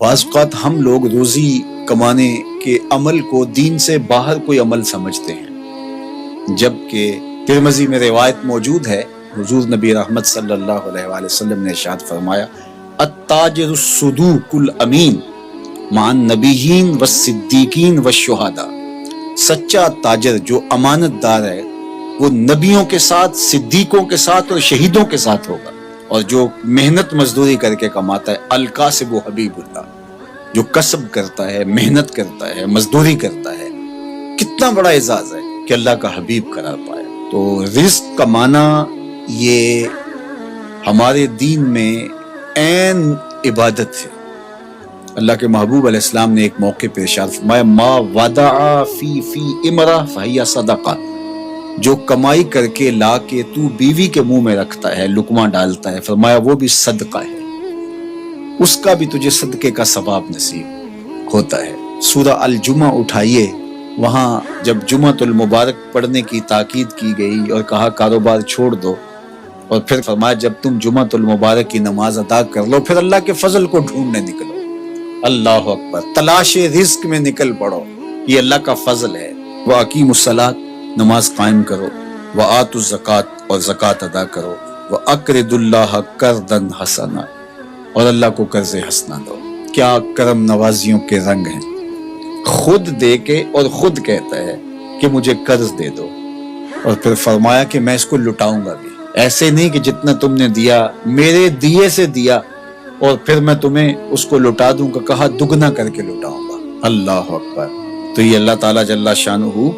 بعض اوقات ہم لوگ روزی کمانے کے عمل کو دین سے باہر کوئی عمل سمجھتے ہیں، جبکہ ترمذی میں روایت موجود ہے، حضور نبی رحمت صلی اللہ علیہ وآلہ وسلم نے ارشاد فرمایا التاجر الصدوق الامین مع النبیین والصدیقین والشہداء، سچا تاجر جو امانت دار ہے وہ نبیوں کے ساتھ، صدیقوں کے ساتھ اور شہیدوں کے ساتھ ہوگا، اور جو محنت مزدوری کر کے کماتا ہے الکاسب حبیب اللہ، جو کسب کرتا ہے، محنت کرتا ہے، مزدوری کرتا ہے، کتنا بڑا اعزاز ہے کہ اللہ کا حبیب قرار پائے۔ تو رزق کمانا یہ ہمارے دین میں عین عبادت ہے۔ اللہ کے محبوب علیہ السلام نے ایک موقع پہ ارشاد فرمایا ما ودع فی امرہ فہی صدقہ، جو کمائی کر کے لا کے تو بیوی کے منہ میں رکھتا ہے، لقمہ ڈالتا ہے، فرمایا وہ بھی صدقہ ہے، اس کا بھی تجھے صدقے کا ثواب نصیب ہوتا ہے۔ سورہ الجمعہ اٹھائیے، وہاں جب جمعۃ المبارک پڑھنے کی تاکید کی گئی اور کہا کاروبار چھوڑ دو، اور پھر فرمایا جب تم جمعۃ المبارک کی نماز ادا کر لو پھر اللہ کے فضل کو ڈھونڈنے نکلو۔ اللہ اکبر، تلاش رزق میں نکل پڑو، یہ اللہ کا فضل ہے۔ وَأَقِیمُوا الصَّلَاةَ، نماز قائم کرو، وَآتُوا الزَّکَاةَ، اور زکوٰۃ ادا کرو، وَأَقْرِضُوا اللَّهَ قَرْضًا حَسَنًا، اور اللہ کو قرض حسنہ دو۔ کیا کرم نوازیوں کے رنگ ہیں، خود دے کے اور خود کہتا ہے کہ مجھے قرض دے دو، اور پھر فرمایا کہ میں اس کو لٹاؤں گا بھی، ایسے نہیں کہ جتنا تم نے دیا میرے دیے سے دیا اور پھر میں تمہیں اس کو لٹا دوں گا، کہا دگنا کر کے لٹاؤں گا۔ اللہ اکبر۔ تو یہ اللہ تعالیٰ جل شانہ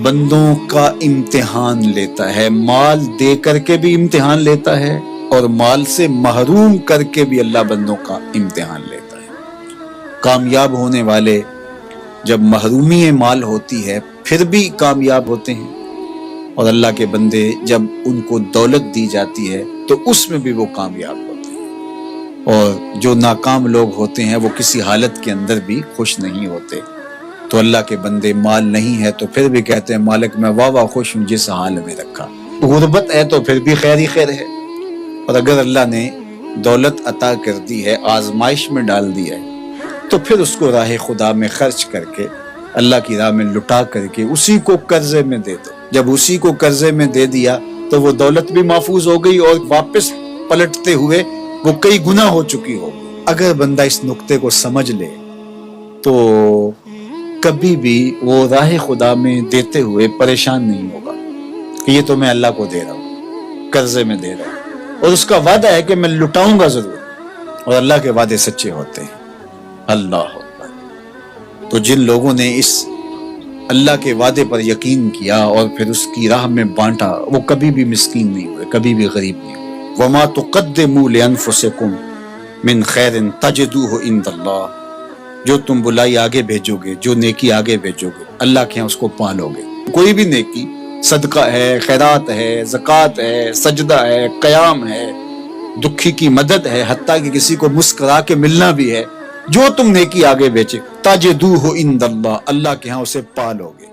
بندوں کا امتحان لیتا ہے، مال دے کر کے بھی امتحان لیتا ہے اور مال سے محروم کر کے بھی اللہ بندوں کا امتحان لیتا ہے۔ کامیاب ہونے والے جب محرومی مال ہوتی ہے پھر بھی کامیاب ہوتے ہیں، اور اللہ کے بندے جب ان کو دولت دی جاتی ہے تو اس میں بھی وہ کامیاب ہوتے ہیں، اور جو ناکام لوگ ہوتے ہیں وہ کسی حالت کے اندر بھی خوش نہیں ہوتے۔ تو اللہ کے بندے مال نہیں ہے تو پھر بھی کہتے ہیں مالک میں واہ واہ خوش ہوں جس حال میں رکھا، غربت ہے تو پھر بھی خیر ہی خیر ہے، اور اگر اللہ نے دولت عطا کر دی ہے، آزمائش میں ڈال دی ہے، تو پھر اس کو راہ خدا میں خرچ کر کے، اللہ کی راہ میں لٹا کر کے اسی کو قرضے میں دے دو۔ جب اسی کو قرضے میں دے دیا تو وہ دولت بھی محفوظ ہو گئی اور واپس پلٹتے ہوئے وہ کئی گنا ہو چکی ہوگی۔ اگر بندہ اس نقطے کو سمجھ لے تو کبھی بھی وہ راہ خدا میں دیتے ہوئے پریشان نہیں ہوگا کہ یہ تو میں اللہ کو دے رہا ہوں، قرضے میں دے رہا ہوں، اور اس کا وعدہ ہے کہ میں لٹاؤں گا ضرور، اور اللہ کے وعدے سچے ہوتے ہیں۔ اللہ اکبر۔ تو جن لوگوں نے اس اللہ کے وعدے پر یقین کیا اور پھر اس کی راہ میں بانٹا، وہ کبھی بھی مسکین نہیں ہوئے، کبھی بھی غریب نہیں ہوئے۔ وَمَا تُقَدِّمُوا لِأَنفُسِكُم مِّن خَيْرٍ تَجِدُوهُ عِندَ اللَّهِ، جو تم بلائی آگے بھیجو گے، جو نیکی آگے بھیجو گے، اللہ کے ہاں اس کو پالو گے۔ کوئی بھی نیکی، صدقہ ہے، خیرات ہے، زکوٰۃ ہے، سجدہ ہے، قیام ہے، دکھی کی مدد ہے، حتیٰ کہ کسی کو مسکرا کے ملنا بھی ہے، جو تم نیکی آگے بیچے تاجدوہ عند اللہ، اللہ کے ہاں اسے پالو گے۔